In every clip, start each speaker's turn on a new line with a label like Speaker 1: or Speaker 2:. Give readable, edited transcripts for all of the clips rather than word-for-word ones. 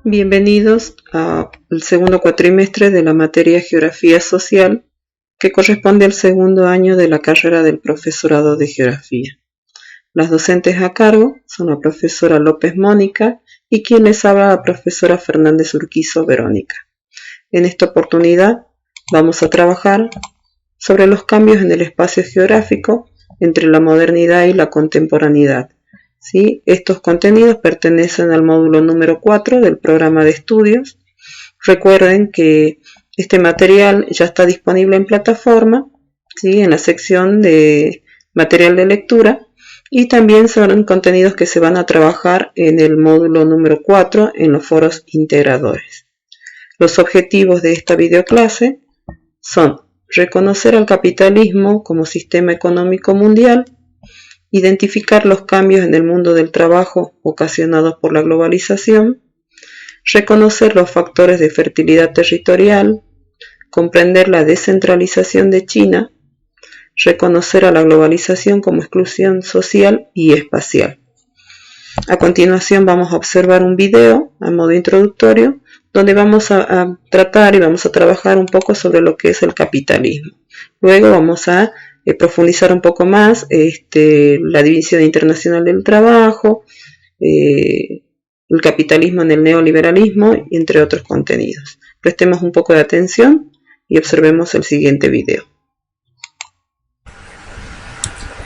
Speaker 1: Bienvenidos al segundo cuatrimestre de la materia Geografía Social, que corresponde al segundo año de la carrera del profesorado de Geografía. Las docentes a cargo son la profesora López Mónica y quien les habla la profesora Fernández Urquizo Verónica. En esta oportunidad vamos a trabajar sobre los cambios en el espacio geográfico entre la modernidad y la contemporaneidad. ¿Sí? Estos contenidos pertenecen al módulo número 4 del programa de estudios. Recuerden que este material ya está disponible en plataforma, ¿sí? En la sección de material de lectura, y también son contenidos que se van a trabajar en el módulo número 4 en los foros integradores. Los objetivos de esta videoclase son reconocer al capitalismo como sistema económico mundial, identificar los cambios en el mundo del trabajo ocasionados por la globalización, reconocer los factores de fertilidad territorial, comprender la descentralización de China, reconocer a la globalización como exclusión social y espacial. A continuación vamos a observar un video a modo introductorio donde vamos a tratar y vamos a trabajar un poco sobre lo que es el capitalismo. Luego vamos a profundizar un poco más la división internacional del trabajo, el capitalismo en el neoliberalismo, entre otros contenidos. Prestemos un poco de atención y observemos el siguiente video.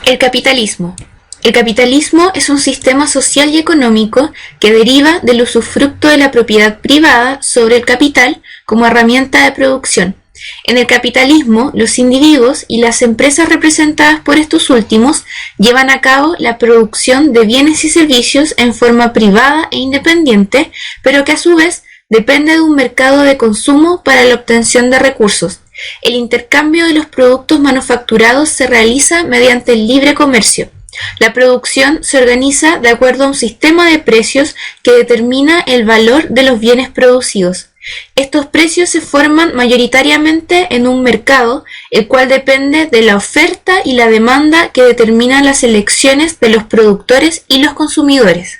Speaker 2: El capitalismo. El capitalismo es un sistema social y económico que deriva del usufructo de la propiedad privada sobre el capital como herramienta de producción. En el capitalismo, los individuos y las empresas representadas por estos últimos llevan a cabo la producción de bienes y servicios en forma privada e independiente, pero que a su vez depende de un mercado de consumo para la obtención de recursos. El intercambio de los productos manufacturados se realiza mediante el libre comercio. La producción se organiza de acuerdo a un sistema de precios que determina el valor de los bienes producidos. Estos precios se forman mayoritariamente en un mercado, el cual depende de la oferta y la demanda que determinan las elecciones de los productores y los consumidores.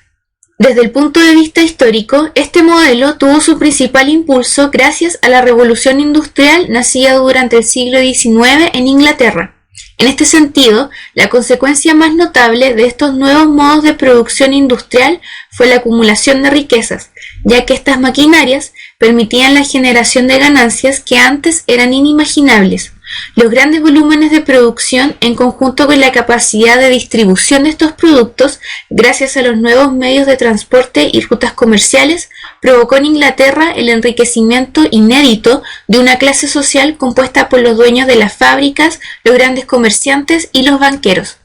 Speaker 2: Desde el punto de vista histórico, este modelo tuvo su principal impulso gracias a la revolución industrial nacida durante el siglo XIX en Inglaterra. En este sentido, la consecuencia más notable de estos nuevos modos de producción industrial fue la acumulación de riquezas, ya que estas maquinarias permitían la generación de ganancias que antes eran inimaginables. Los grandes volúmenes de producción, en conjunto con la capacidad de distribución de estos productos, gracias a los nuevos medios de transporte y rutas comerciales, provocó en Inglaterra el enriquecimiento inédito de una clase social compuesta por los dueños de las fábricas, los grandes comerciantes y los banqueros.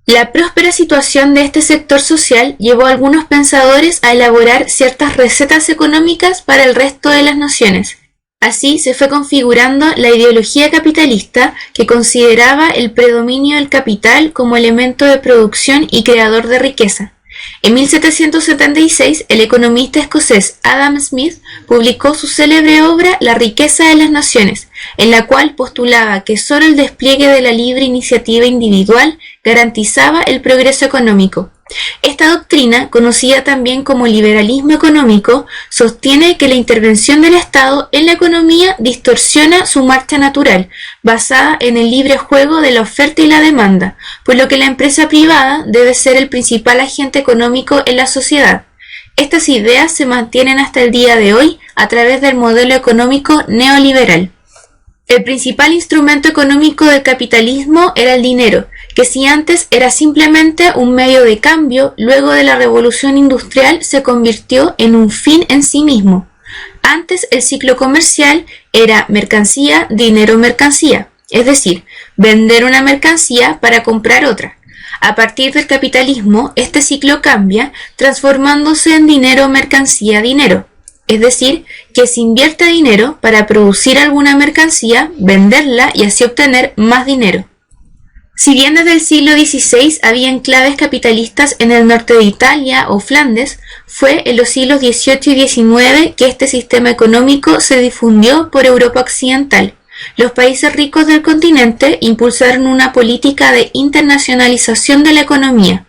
Speaker 2: La próspera situación de este sector social llevó a algunos pensadores a elaborar ciertas recetas económicas para el resto de las naciones. Así se fue configurando la ideología capitalista, que consideraba el predominio del capital como elemento de producción y creador de riqueza. En 1776, el economista escocés Adam Smith publicó su célebre obra La riqueza de las naciones, en la cual postulaba que solo el despliegue de la libre iniciativa individual garantizaba el progreso económico. Esta doctrina, conocida también como liberalismo económico, sostiene que la intervención del Estado en la economía distorsiona su marcha natural, basada en el libre juego de la oferta y la demanda, por lo que la empresa privada debe ser el principal agente económico en la sociedad. Estas ideas se mantienen hasta el día de hoy a través del modelo económico neoliberal. El principal instrumento económico del capitalismo era el dinero, que si antes era simplemente un medio de cambio, luego de la revolución industrial se convirtió en un fin en sí mismo. Antes el ciclo comercial era mercancía, dinero, mercancía, es decir, vender una mercancía para comprar otra. A partir del capitalismo, este ciclo cambia, transformándose en dinero, mercancía, dinero. Es decir, que se invierte dinero para producir alguna mercancía, venderla y así obtener más dinero. Si bien desde el siglo XVI había enclaves capitalistas en el norte de Italia o Flandes, fue en los siglos XVIII y XIX que este sistema económico se difundió por Europa occidental. Los países ricos del continente impulsaron una política de internacionalización de la economía.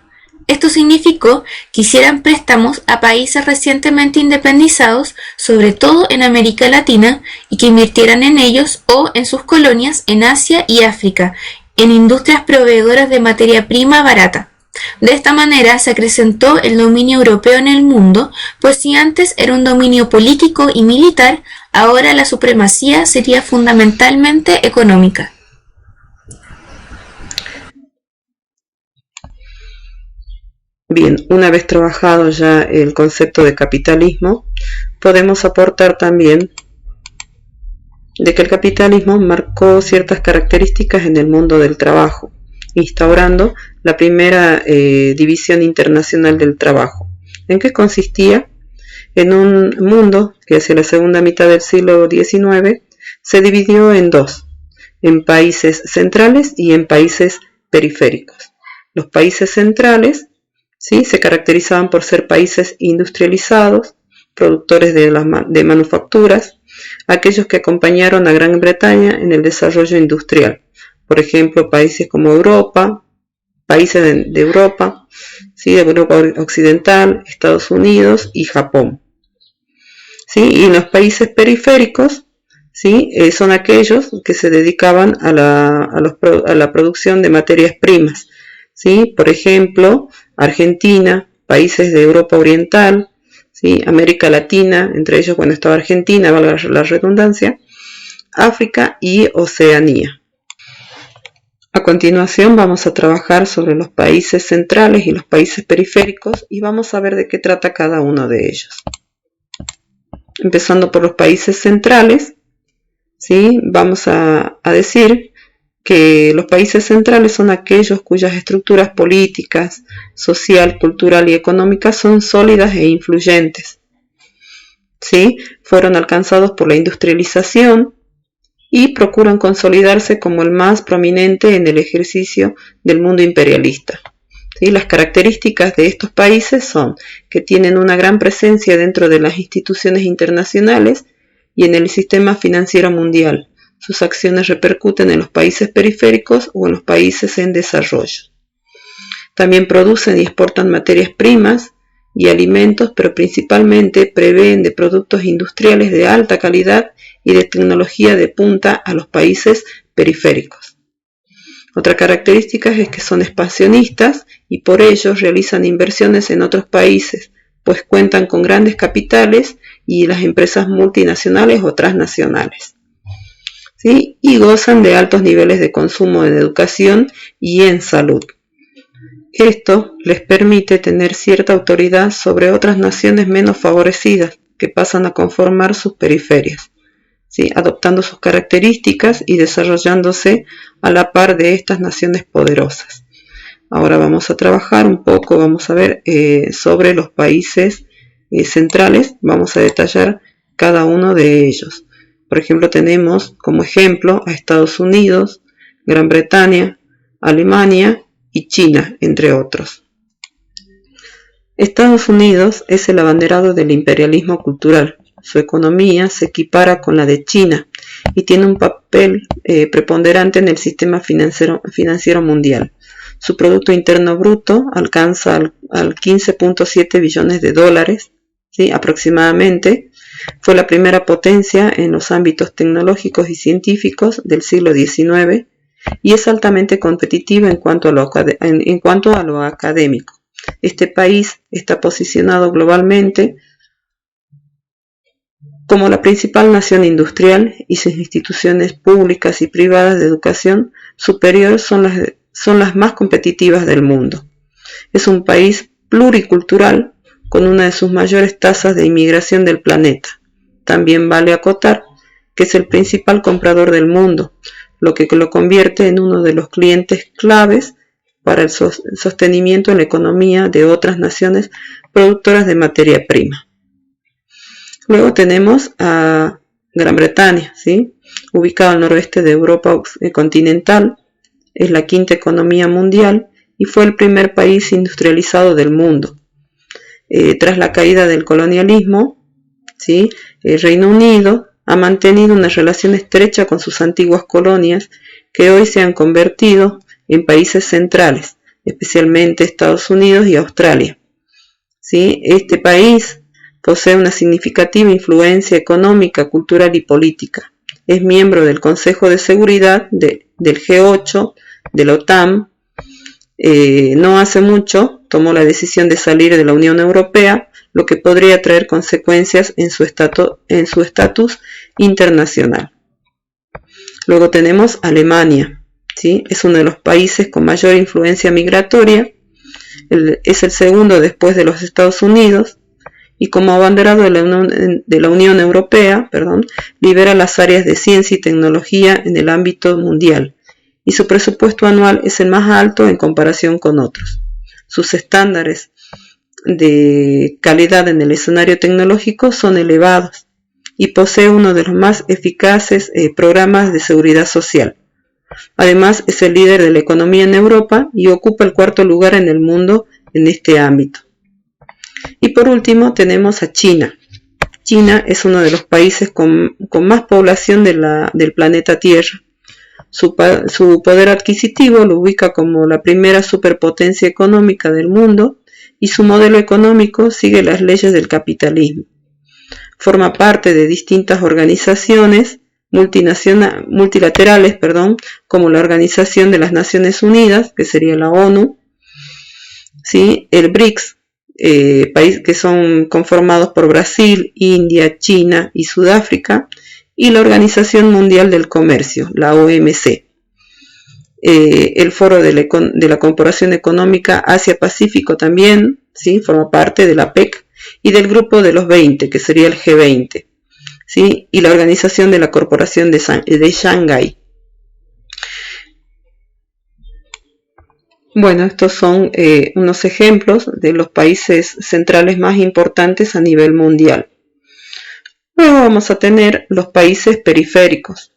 Speaker 2: Esto significó que hicieran préstamos a países recientemente independizados, sobre todo en América Latina, y que invirtieran en ellos o en sus colonias en Asia y África, en industrias proveedoras de materia prima barata. De esta manera se acrecentó el dominio europeo en el mundo, pues si antes era un dominio político y militar, ahora la supremacía sería fundamentalmente económica.
Speaker 1: Bien, una vez trabajado ya el concepto de capitalismo, podemos aportar también de que el capitalismo marcó ciertas características en el mundo del trabajo, instaurando la primera división internacional del trabajo. ¿En qué consistía? En un mundo que hacia la segunda mitad del siglo XIX se dividió en dos, en países centrales y en países periféricos. Los países centrales, ¿sí?, se caracterizaban por ser países industrializados, productores de manufacturas, aquellos que acompañaron a Gran Bretaña en el desarrollo industrial. Por ejemplo, países como Europa, países de Europa, ¿sí?, de Europa Occidental, Estados Unidos y Japón. ¿Sí? Y los países periféricos, ¿sí?, son aquellos que se dedicaban a la producción de materias primas. ¿Sí? Por ejemplo, Argentina, países de Europa Oriental, ¿sí?, América Latina, entre ellos cuando estaba Argentina, valga la redundancia, África y Oceanía. A continuación vamos a trabajar sobre los países centrales y los países periféricos y vamos a ver de qué trata cada uno de ellos. Empezando por los países centrales, ¿sí?, vamos a decir que los países centrales son aquellos cuyas estructuras políticas, social, cultural y económicas son sólidas e influyentes. ¿Sí? Fueron alcanzados por la industrialización y procuran consolidarse como el más prominente en el ejercicio del mundo imperialista. ¿Sí? Las características de estos países son que tienen una gran presencia dentro de las instituciones internacionales y en el sistema financiero mundial. Sus acciones repercuten en los países periféricos o en los países en desarrollo. También producen y exportan materias primas y alimentos, pero principalmente proveen de productos industriales de alta calidad y de tecnología de punta a los países periféricos. Otra característica es que son expansionistas y por ello realizan inversiones en otros países, pues cuentan con grandes capitales y las empresas multinacionales o transnacionales. ¿Sí? Y gozan de altos niveles de consumo en educación y en salud. Esto les permite tener cierta autoridad sobre otras naciones menos favorecidas que pasan a conformar sus periferias, ¿sí?, adoptando sus características y desarrollándose a la par de estas naciones poderosas. Ahora vamos a trabajar un poco, vamos a ver sobre los países centrales, vamos a detallar cada uno de ellos. Por ejemplo, tenemos como ejemplo a Estados Unidos, Gran Bretaña, Alemania y China, entre otros. Estados Unidos es el abanderado del imperialismo cultural. Su economía se equipara con la de China y tiene un papel preponderante en el sistema financiero mundial. Su Producto Interno Bruto alcanza al 15.7 billones de dólares, ¿sí?, aproximadamente. Fue la primera potencia en los ámbitos tecnológicos y científicos del siglo XIX y es altamente competitiva en cuanto a lo académico. Este país está posicionado globalmente como la principal nación industrial y sus instituciones públicas y privadas de educación superior son las más competitivas del mundo. Es un país pluricultural con una de sus mayores tasas de inmigración del planeta. También vale acotar que es el principal comprador del mundo, lo que lo convierte en uno de los clientes claves para el sostenimiento en la economía de otras naciones productoras de materia prima. Luego tenemos a Gran Bretaña, ¿sí?, ubicado al noroeste de Europa continental, es la quinta economía mundial y fue el primer país industrializado del mundo. Tras la caída del colonialismo, ¿sí?, el Reino Unido ha mantenido una relación estrecha con sus antiguas colonias que hoy se han convertido en países centrales, especialmente Estados Unidos y Australia. ¿Sí? Este país posee una significativa influencia económica, cultural y política. Es miembro del Consejo de Seguridad del G8, de la OTAN. No hace mucho tomó la decisión de salir de la Unión Europea, lo que podría traer consecuencias en su estatus internacional. Luego tenemos Alemania, ¿sí? Es uno de los países con mayor influencia migratoria, es el segundo después de los Estados Unidos, y como abanderado de la Unión Europea, lidera las áreas de ciencia y tecnología en el ámbito mundial, y su presupuesto anual es el más alto en comparación con otros. Sus estándares de calidad en el escenario tecnológico son elevados y posee uno de los más eficaces programas de seguridad social. Además, es el líder de la economía en Europa y ocupa el cuarto lugar en el mundo en este ámbito. Y por último tenemos a China. China es uno de los países con más población del planeta Tierra. Su poder adquisitivo lo ubica como la primera superpotencia económica del mundo y su modelo económico sigue las leyes del capitalismo. Forma parte de distintas organizaciones multilaterales, como la Organización de las Naciones Unidas, que sería la ONU, ¿sí? El BRICS, países que son conformados por Brasil, India, China y Sudáfrica, y la Organización Mundial del Comercio, la OMC. El Foro de la Corporación Económica Asia-Pacífico también, ¿sí? Forma parte de la PEC y del Grupo de los 20, que sería el G20, ¿sí? Y la Organización de la Corporación de Shanghái. Bueno, estos son unos ejemplos de los países centrales más importantes a nivel mundial. Luego vamos a tener los países periféricos,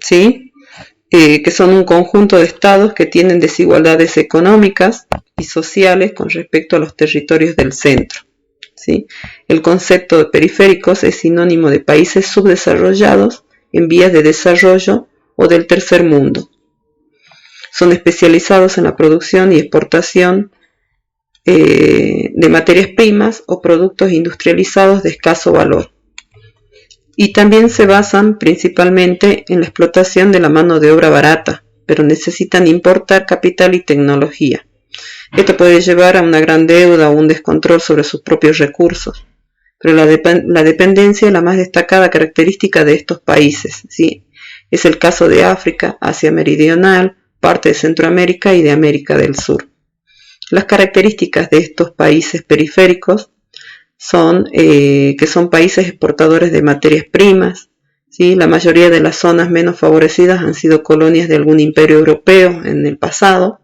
Speaker 1: ¿sí? Que son un conjunto de estados que tienen desigualdades económicas y sociales con respecto a los territorios del centro, ¿sí? El concepto de periféricos es sinónimo de países subdesarrollados en vías de desarrollo o del tercer mundo. Son especializados en la producción y exportación de materias primas o productos industrializados de escaso valor. Y también se basan principalmente en la explotación de la mano de obra barata, pero necesitan importar capital y tecnología. Esto puede llevar a una gran deuda o un descontrol sobre sus propios recursos. Pero la dependencia es la más destacada característica de estos países, ¿sí? Es el caso de África, Asia Meridional, parte de Centroamérica y de América del Sur. Las características de estos países periféricos son que son países exportadores de materias primas, ¿sí? La mayoría de las zonas menos favorecidas han sido colonias de algún imperio europeo en el pasado.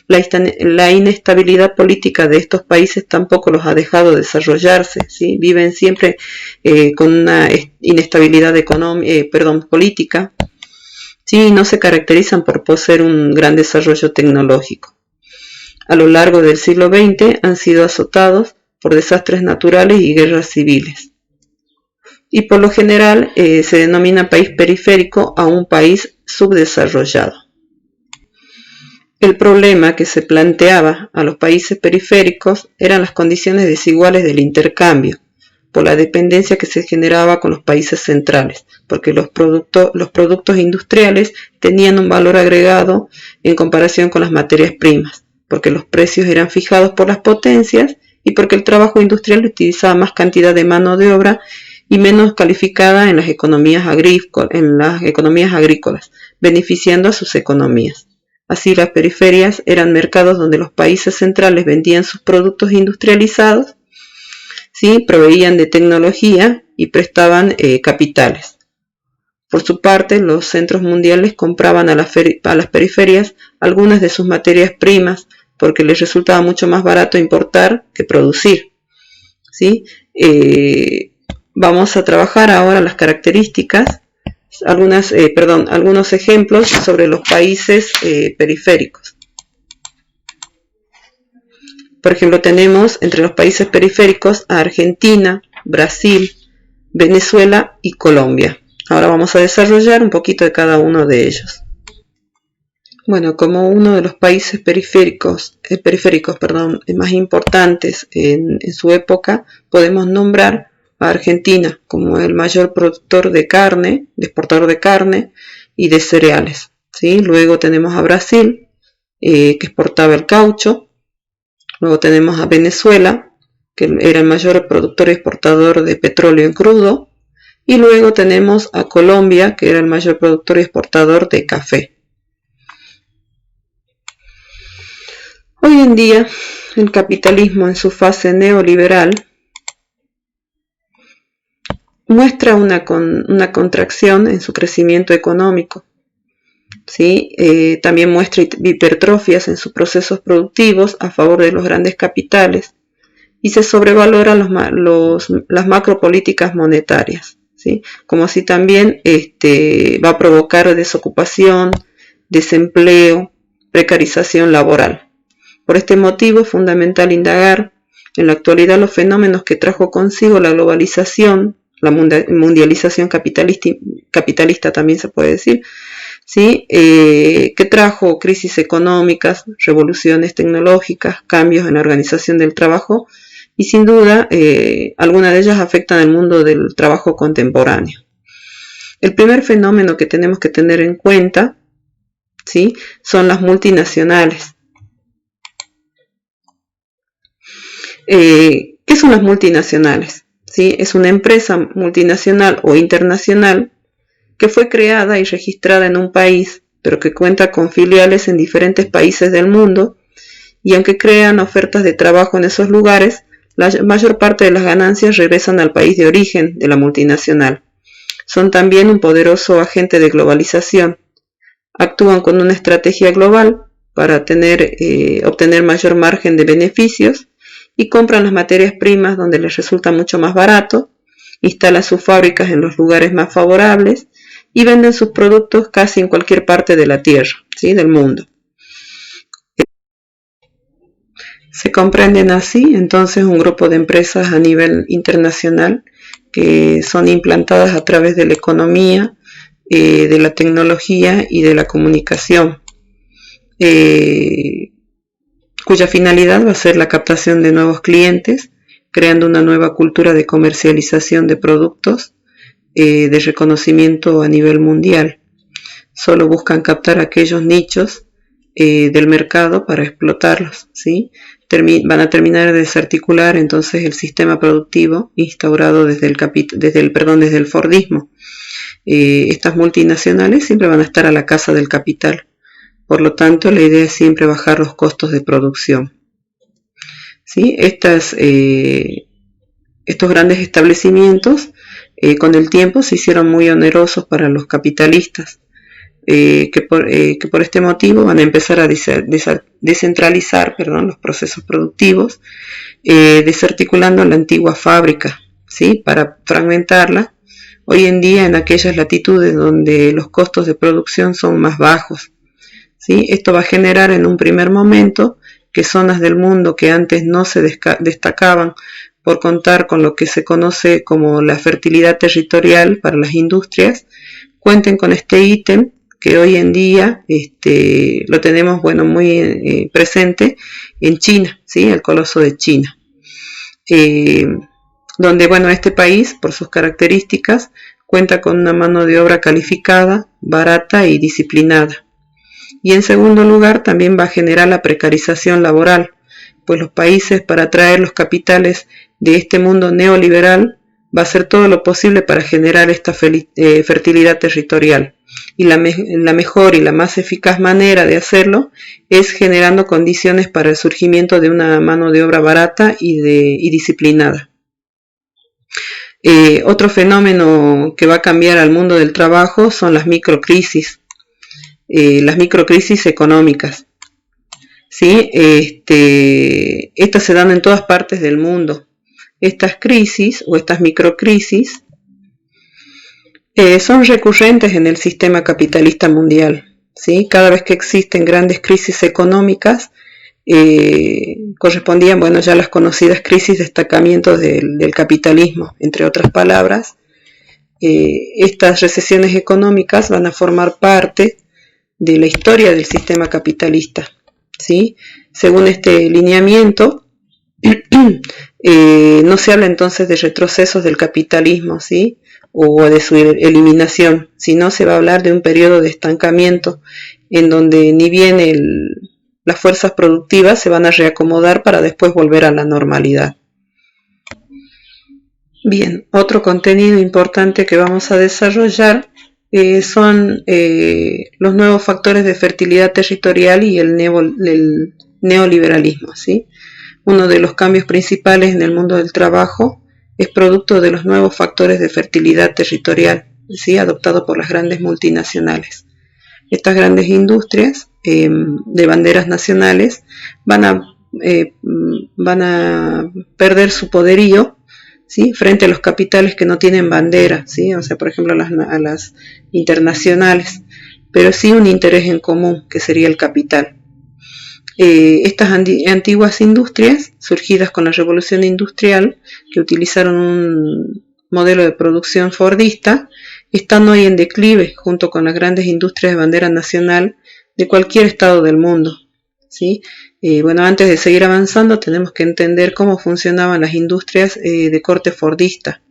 Speaker 1: La inestabilidad política de estos países tampoco los ha dejado desarrollarse, ¿sí? Viven siempre con una inestabilidad política, ¿sí? No se caracterizan por poseer un gran desarrollo tecnológico. A lo largo del siglo XX han sido azotados por desastres naturales y guerras civiles. Y por lo general se denomina país periférico a un país subdesarrollado. El problema que se planteaba a los países periféricos eran las condiciones desiguales del intercambio, por la dependencia que se generaba con los países centrales, porque los productos industriales tenían un valor agregado en comparación con las materias primas, porque los precios eran fijados por las potencias y porque el trabajo industrial utilizaba más cantidad de mano de obra y menos calificada en las economías agrícolas, beneficiando a sus economías. Así, las periferias eran mercados donde los países centrales vendían sus productos industrializados, ¿sí? Proveían de tecnología y prestaban capitales. Por su parte, los centros mundiales compraban a las periferias algunas de sus materias primas porque les resultaba mucho más barato importar que producir, ¿sí? Vamos a trabajar ahora las características, algunos ejemplos sobre los países periféricos. Por ejemplo, tenemos entre los países periféricos a Argentina, Brasil, Venezuela y Colombia. Ahora vamos a desarrollar un poquito de cada uno de ellos. Bueno, como uno de los países periféricos, más importantes en su época, podemos nombrar a Argentina como el mayor productor de carne, de exportador de carne y de cereales, ¿sí? Luego tenemos a Brasil, que exportaba el caucho. Luego tenemos a Venezuela, que era el mayor productor y exportador de petróleo en crudo. Y luego tenemos a Colombia, que era el mayor productor y exportador de café. Hoy en día, el capitalismo en su fase neoliberal muestra una contracción en su crecimiento económico, ¿sí? También muestra hipertrofias en sus procesos productivos a favor de los grandes capitales y se sobrevaloran las macropolíticas monetarias, ¿sí? Como así también va a provocar desocupación, desempleo, precarización laboral. Por este motivo es fundamental indagar en la actualidad los fenómenos que trajo consigo la globalización, la mundialización capitalista también se puede decir, ¿sí? Que trajo crisis económicas, revoluciones tecnológicas, cambios en la organización del trabajo y sin duda algunas de ellas afectan al mundo del trabajo contemporáneo. El primer fenómeno que tenemos que tener en cuenta, ¿sí? Son las multinacionales. ¿Qué son las multinacionales? ¿Sí? Es una empresa multinacional o internacional que fue creada y registrada en un país, pero que cuenta con filiales en diferentes países del mundo, y aunque crean ofertas de trabajo en esos lugares, la mayor parte de las ganancias regresan al país de origen de la multinacional. Son también un poderoso agente de globalización. Actúan con una estrategia global para obtener mayor margen de beneficios y compran las materias primas donde les resulta mucho más barato, instalan sus fábricas en los lugares más favorables y venden sus productos casi en cualquier parte de la tierra, ¿sí? Del mundo. Se comprenden así entonces un grupo de empresas a nivel internacional que son implantadas a través de la economía, de la tecnología y de la comunicación, cuya finalidad va a ser la captación de nuevos clientes, creando una nueva cultura de comercialización de productos de reconocimiento a nivel mundial. Solo buscan captar aquellos nichos del mercado para explotarlos, ¿sí? Van a terminar de desarticular entonces el sistema productivo instaurado desde el Fordismo. Estas multinacionales siempre van a estar a la caza del capital. Por lo tanto, la idea es siempre bajar los costos de producción, ¿sí? Estos grandes establecimientos con el tiempo se hicieron muy onerosos para los capitalistas, que por este motivo van a empezar a descentralizar los procesos productivos, desarticulando la antigua fábrica, ¿sí? Para fragmentarla hoy en día en aquellas latitudes donde los costos de producción son más bajos, ¿sí? Esto va a generar en un primer momento que zonas del mundo que antes no se destacaban por contar con lo que se conoce como la fertilidad territorial para las industrias, cuenten con este ítem que hoy en día lo tenemos muy presente en China, ¿sí? El coloso de China, donde este país, por sus características, cuenta con una mano de obra calificada, barata y disciplinada. Y en segundo lugar, también va a generar la precarización laboral, pues los países, para atraer los capitales de este mundo neoliberal, va a hacer todo lo posible para generar esta fertilidad territorial. Y la mejor y la más eficaz manera de hacerlo es generando condiciones para el surgimiento de una mano de obra barata y disciplinada. Otro fenómeno que va a cambiar al mundo del trabajo son las microcrisis económicas, ¿sí? Estas se dan en todas partes del mundo. Estas crisis o estas microcrisis son recurrentes en el sistema capitalista mundial, ¿sí? Cada vez que existen grandes crisis económicas, correspondían ya las conocidas crisis de estancamiento del capitalismo, entre otras palabras. Estas recesiones económicas van a formar parte de la historia del sistema capitalista, ¿sí? Según este lineamiento, no se habla entonces de retrocesos del capitalismo, ¿sí? O de su eliminación, sino se va a hablar de un periodo de estancamiento en donde ni bien las fuerzas productivas se van a reacomodar para después volver a la normalidad. Bien, otro contenido importante que vamos a desarrollar son los nuevos factores de fertilidad territorial y el neoliberalismo, ¿sí? Uno de los cambios principales en el mundo del trabajo es producto de los nuevos factores de fertilidad territorial, ¿sí? Adoptados por las grandes multinacionales. Estas grandes industrias de banderas nacionales van a perder su poderío, ¿sí? Frente a los capitales que no tienen bandera, ¿sí? O sea, por ejemplo, a las internacionales, pero sí un interés en común, que sería el capital. Estas antiguas industrias, surgidas con la revolución industrial, que utilizaron un modelo de producción fordista, están hoy en declive junto con las grandes industrias de bandera nacional de cualquier estado del mundo, ¿sí? Bueno, antes de seguir avanzando tenemos que entender cómo funcionaban las industrias de corte fordista.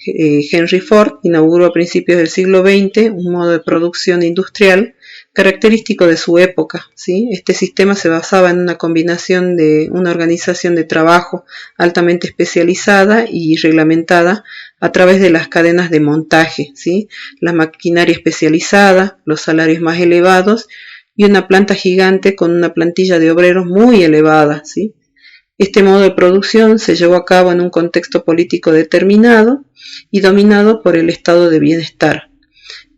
Speaker 1: Henry Ford inauguró a principios del siglo XX un modo de producción industrial característico de su época, ¿sí? Este sistema se basaba en una combinación de una organización de trabajo altamente especializada y reglamentada a través de las cadenas de montaje, ¿sí? La maquinaria especializada, los salarios más elevados y una planta gigante con una plantilla de obreros muy elevada, ¿sí? Este modo de producción se llevó a cabo en un contexto político determinado y dominado por el estado de bienestar.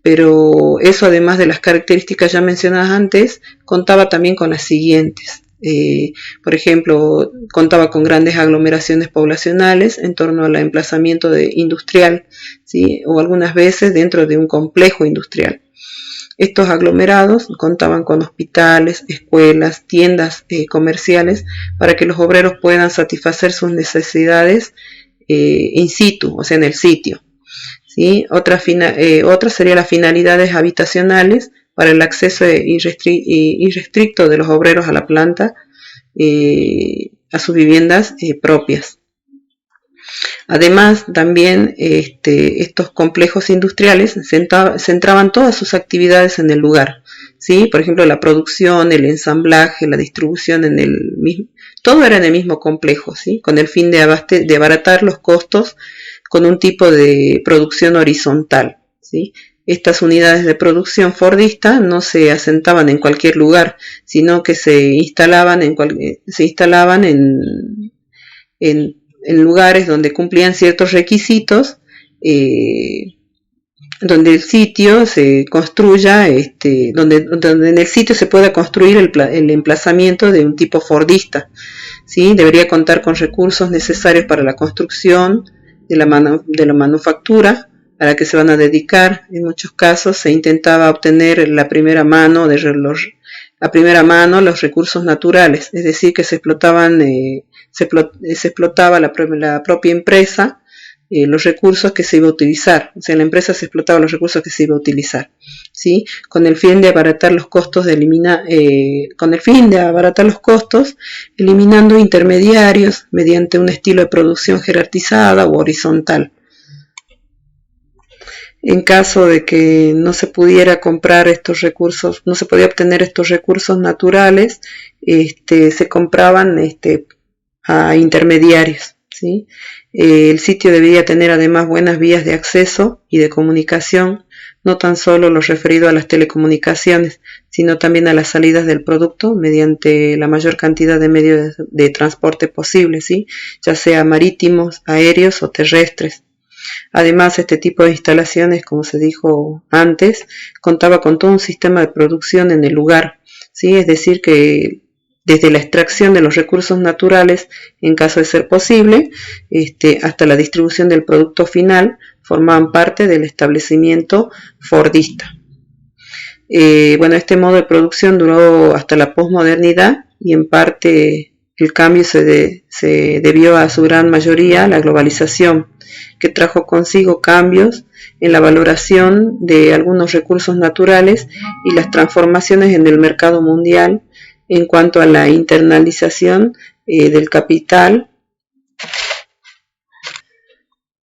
Speaker 1: Pero eso, además de las características ya mencionadas antes, contaba también con las siguientes. Por ejemplo, contaba con grandes aglomeraciones poblacionales en torno al emplazamiento industrial, ¿sí? O algunas veces dentro de un complejo industrial. Estos aglomerados contaban con hospitales, escuelas, tiendas comerciales para que los obreros puedan satisfacer sus necesidades in situ, o sea, en el sitio, ¿sí? Otra serían las finalidades habitacionales para el acceso irrestricto de los obreros a la planta, a sus viviendas propias. Además, también estos complejos industriales centraban todas sus actividades en el lugar, ¿sí? Por ejemplo, la producción, el ensamblaje, la distribución todo era en el mismo complejo, ¿sí? Con el fin de abaratar los costos con un tipo de producción horizontal, ¿sí? Estas unidades de producción fordista no se asentaban en cualquier lugar, sino que se instalaban en lugares donde cumplían ciertos requisitos, donde el sitio se construya, donde en el sitio se pueda construir el emplazamiento de un tipo fordista, ¿sí? Debería contar con recursos necesarios para la construcción de la manufactura a la que se van a dedicar. En muchos casos se intentaba obtener a primera mano los recursos naturales, es decir, que se explotaba la propia empresa, los recursos que se iba a utilizar, o sea, la empresa se explotaba los recursos que se iba a utilizar, ¿sí? Con el fin de abaratar los costos, eliminando intermediarios mediante un estilo de producción jerarquizada u horizontal. En caso de que no se pudiera comprar estos recursos, no se podía obtener estos recursos naturales, se compraban a intermediarios, ¿sí? El sitio debía tener además buenas vías de acceso y de comunicación, no tan solo lo referido a las telecomunicaciones, sino también a las salidas del producto mediante la mayor cantidad de medios de transporte posible, ¿sí? Ya sea marítimos, aéreos o terrestres. Además, este tipo de instalaciones, como se dijo antes, contaba con todo un sistema de producción en el lugar, ¿sí? Es decir, que desde la extracción de los recursos naturales, en caso de ser posible, hasta la distribución del producto final, formaban parte del establecimiento fordista. Este modo de producción duró hasta la posmodernidad y en parte El cambio se debió a su gran mayoría a la globalización, que trajo consigo cambios en la valoración de algunos recursos naturales y las transformaciones en el mercado mundial en cuanto a la internalización del capital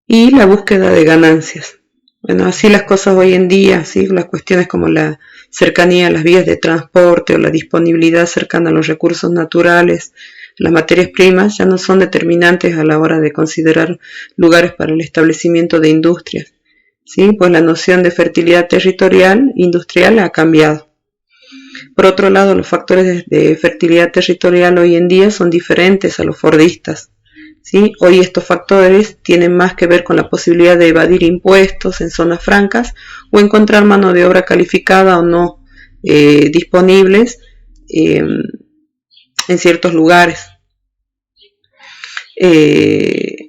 Speaker 1: y la búsqueda de ganancias. Bueno, así las cosas hoy en día, ¿sí? Las cuestiones como la cercanía a las vías de transporte o la disponibilidad cercana a los recursos naturales, las materias primas ya no son determinantes a la hora de considerar lugares para el establecimiento de industrias, ¿sí? Pues la noción de fertilidad territorial industrial ha cambiado. Por otro lado, los factores de fertilidad territorial hoy en día son diferentes a los fordistas, ¿sí? Hoy estos factores tienen más que ver con la posibilidad de evadir impuestos en zonas francas o encontrar mano de obra calificada o no disponibles en ciertos lugares.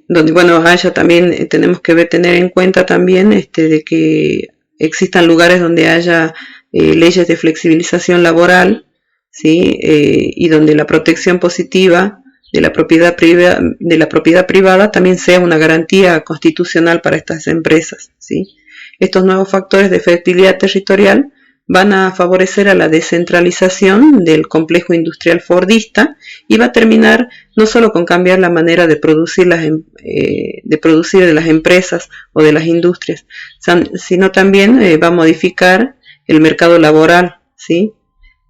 Speaker 1: Donde bueno, haya también tenemos que tener en cuenta también de que existan lugares donde haya leyes de flexibilización laboral, ¿sí? Y donde la protección positiva de la propiedad privada también sea una garantía constitucional para estas empresas, ¿sí? Estos nuevos factores de fertilidad territorial van a favorecer a la descentralización del complejo industrial fordista y va a terminar no solo con cambiar la manera de producir de las empresas o de las industrias, sino también va a modificar el mercado laboral, ¿sí?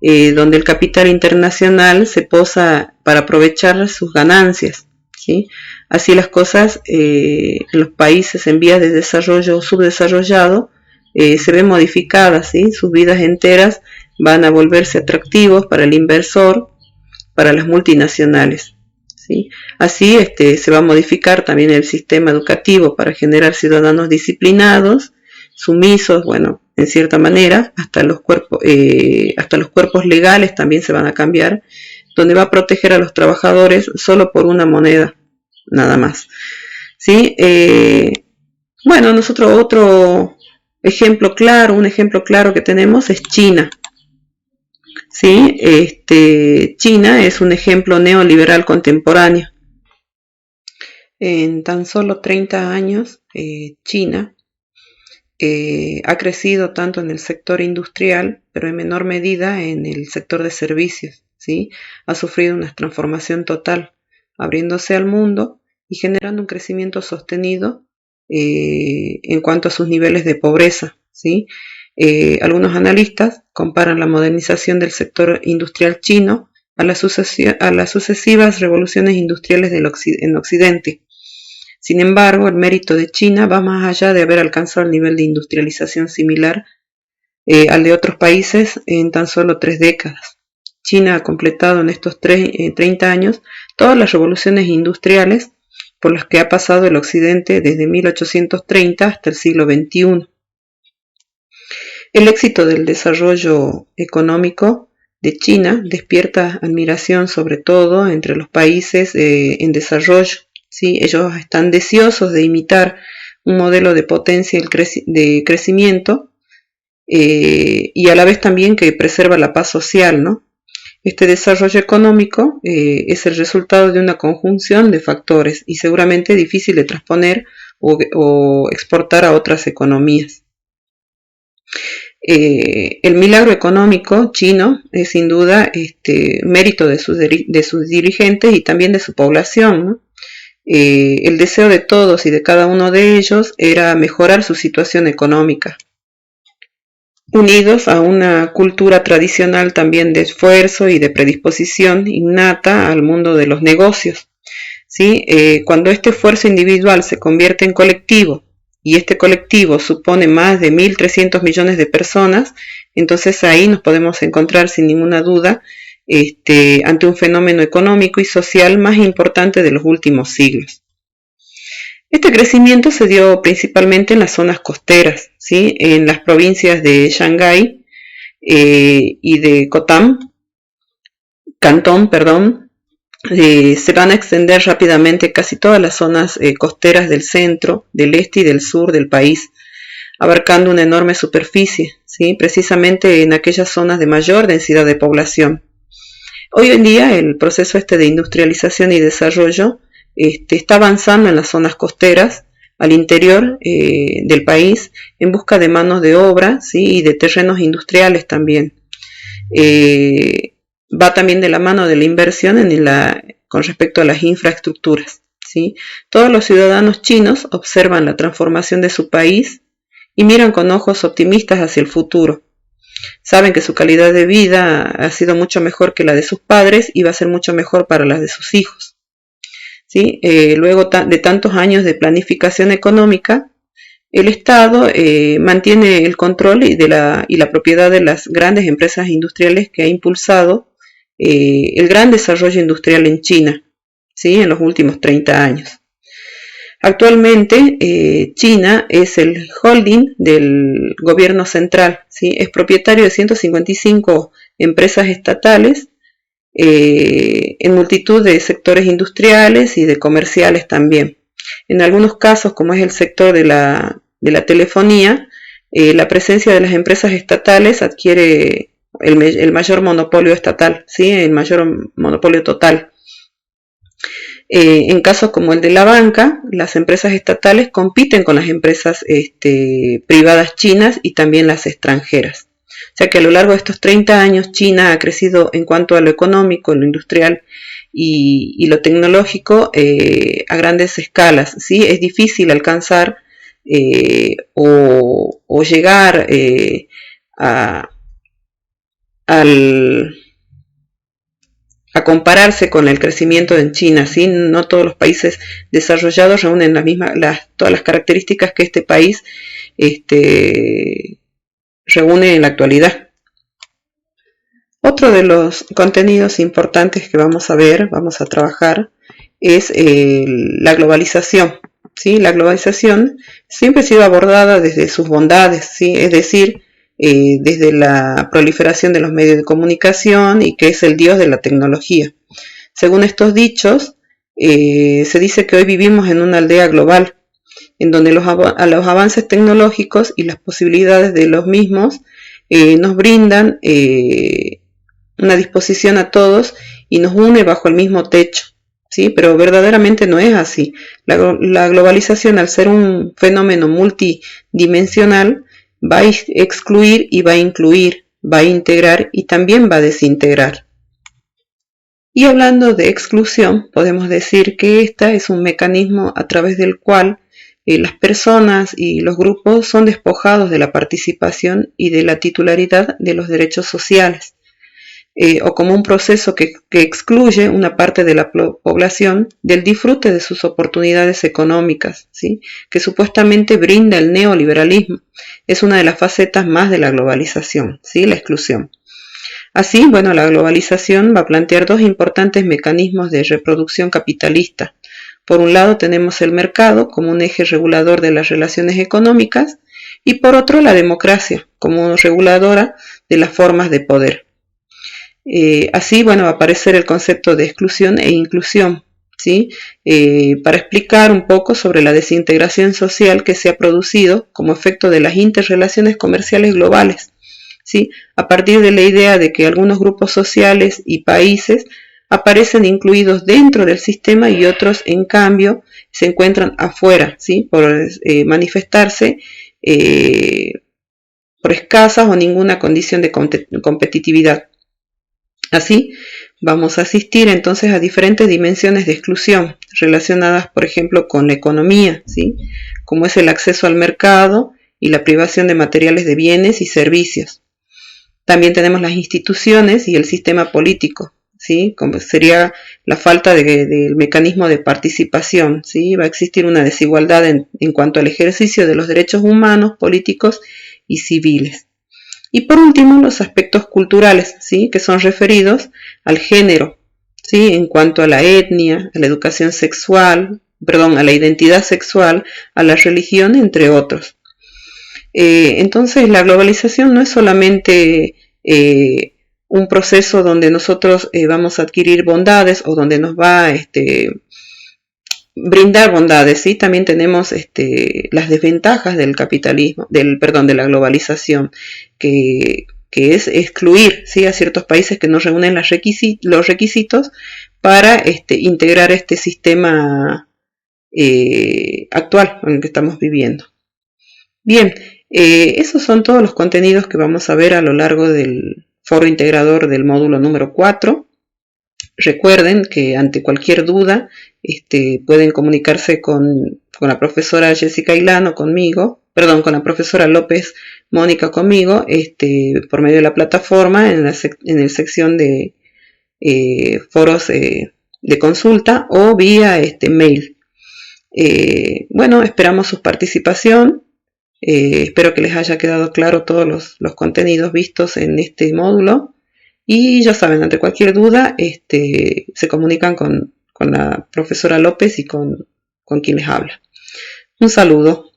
Speaker 1: Donde el capital internacional se posa para aprovechar sus ganancias, ¿sí? Así las cosas en los países en vías de desarrollo o subdesarrollado se ven modificadas, ¿sí? Sus vidas enteras van a volverse atractivos para el inversor, para las multinacionales, ¿sí? Así se va a modificar también el sistema educativo para generar ciudadanos disciplinados, sumisos, bueno, en cierta manera, hasta los cuerpos legales también se van a cambiar, donde va a proteger a los trabajadores solo por una moneda, nada más, ¿sí? Bueno, nosotros un ejemplo claro que tenemos es China, ¿sí? China es un ejemplo neoliberal contemporáneo. En tan solo 30 años, China ha crecido tanto en el sector industrial, pero en menor medida en el sector de servicios, ¿sí? Ha sufrido una transformación total, abriéndose al mundo y generando un crecimiento sostenido en cuanto a sus niveles de pobreza, ¿sí? Algunos analistas comparan la modernización del sector industrial chino a las sucesivas revoluciones industriales en Occidente. Sin embargo, el mérito de China va más allá de haber alcanzado el nivel de industrialización similar al de otros países en tan solo 3 décadas. China ha completado en estos 30 años todas las revoluciones industriales por las que ha pasado el Occidente desde 1830 hasta el siglo XXI. El éxito del desarrollo económico de China despierta admiración sobre todo entre los países en desarrollo, ¿sí? Ellos están deseosos de imitar un modelo de potencia de crecimiento y a la vez también que preserva la paz social, ¿no? Este desarrollo económico es el resultado de una conjunción de factores y seguramente difícil de transponer o exportar a otras economías. El milagro económico chino es sin duda mérito de sus dirigentes y también de su población, ¿no? El deseo de todos y de cada uno de ellos era mejorar su situación económica, unidos a una cultura tradicional también de esfuerzo y de predisposición innata al mundo de los negocios, ¿sí? Cuando este esfuerzo individual se convierte en colectivo y este colectivo supone más de 1.300 millones de personas, entonces ahí nos podemos encontrar sin ninguna duda ante un fenómeno económico y social más importante de los últimos siglos. Este crecimiento se dio principalmente en las zonas costeras, ¿sí? En las provincias de Shanghái y de Cantón, se van a extender rápidamente casi todas las zonas costeras del centro, del este y del sur del país, abarcando una enorme superficie, ¿sí? Precisamente en aquellas zonas de mayor densidad de población. Hoy en día el proceso de industrialización y desarrollo está avanzando en las zonas costeras, al interior del país, en busca de manos de obra, ¿sí? Y de terrenos industriales también. Va también de la mano de la inversión con respecto a las infraestructuras, ¿sí? Todos los ciudadanos chinos observan la transformación de su país y miran con ojos optimistas hacia el futuro. Saben que su calidad de vida ha sido mucho mejor que la de sus padres y va a ser mucho mejor para las de sus hijos, ¿sí? Luego de tantos años de planificación económica, el Estado mantiene el control y la propiedad de las grandes empresas industriales que ha impulsado el gran desarrollo industrial en China, ¿sí? En los últimos 30 años. Actualmente China es el holding del gobierno central, ¿sí? Es propietario de 155 empresas estatales en multitud de sectores industriales y de comerciales también. En algunos casos, como es el sector de la telefonía, la presencia de las empresas estatales adquiere el mayor monopolio estatal, ¿sí? El mayor monopolio total. En casos como el de la banca, las empresas estatales compiten con las empresas privadas chinas y también las extranjeras. O sea que a lo largo de estos 30 años China ha crecido en cuanto a lo económico, lo industrial y lo tecnológico a grandes escalas, ¿sí? Es difícil alcanzar o llegar a compararse con el crecimiento en China, ¿sí? No todos los países desarrollados reúnen todas las características que este país reúne en la actualidad. Otro de los contenidos importantes que vamos a trabajar, es la globalización, ¿sí? La globalización siempre ha sido abordada desde sus bondades, ¿sí? Es decir, desde la proliferación de los medios de comunicación y que es el dios de la tecnología. Según estos dichos, se dice que hoy vivimos en una aldea global, en donde los avances tecnológicos y las posibilidades de los mismos nos brindan una disposición a todos y nos une bajo el mismo techo, ¿sí? Pero verdaderamente no es así. La globalización, al ser un fenómeno multidimensional, va a excluir y va a incluir, va a integrar y también va a desintegrar. Y hablando de exclusión, podemos decir que esta es un mecanismo a través del cual las personas y los grupos son despojados de la participación y de la titularidad de los derechos sociales, o como un proceso que excluye una parte de la población del disfrute de sus oportunidades económicas, ¿sí? Que supuestamente brinda el neoliberalismo. Es una de las facetas más de la globalización, ¿sí? La exclusión. Así, bueno, la globalización va a plantear dos importantes mecanismos de reproducción capitalista. Por un lado tenemos el mercado como un eje regulador de las relaciones económicas y por otro la democracia como reguladora de las formas de poder. Así, bueno, va a aparecer el concepto de exclusión e inclusión, ¿sí? Para explicar un poco sobre la desintegración social que se ha producido como efecto de las interrelaciones comerciales globales, ¿sí? A partir de la idea de que algunos grupos sociales y países aparecen incluidos dentro del sistema y otros, en cambio, se encuentran afuera, ¿sí? Por manifestarse por escasas o ninguna condición de competitividad. Así, vamos a asistir entonces a diferentes dimensiones de exclusión relacionadas, por ejemplo, con la economía, ¿sí? Como es el acceso al mercado y la privación de materiales de bienes y servicios. También tenemos las instituciones y el sistema político, ¿sí? Como sería la falta del mecanismo de participación, ¿sí? Va a existir una desigualdad en cuanto al ejercicio de los derechos humanos, políticos y civiles. Y por último, los aspectos culturales, ¿sí? Que son referidos al género, ¿sí? En cuanto a la etnia, a la educación sexual, a la identidad sexual, a la religión, entre otros. Entonces, la globalización no es solamente un proceso donde nosotros vamos a adquirir bondades o donde nos va a brindar bondades, ¿sí? También tenemos las desventajas del capitalismo, de la globalización, que que es excluir, ¿sí?, a ciertos países que no reúnen los requisitos para integrar este sistema actual en el que estamos viviendo. Bien, esos son todos los contenidos que vamos a ver a lo largo del foro integrador del módulo número 4. Recuerden que ante cualquier duda pueden comunicarse con la profesora Jessica Ilán o conmigo, perdón, con la profesora López Mónica conmigo, por medio de la plataforma en la sección de foros de consulta o vía mail. Bueno, esperamos su participación. Espero que les haya quedado claro todos los contenidos vistos en este módulo. Y ya saben, ante cualquier duda, se comunican con la profesora López y con quien les habla. Un saludo.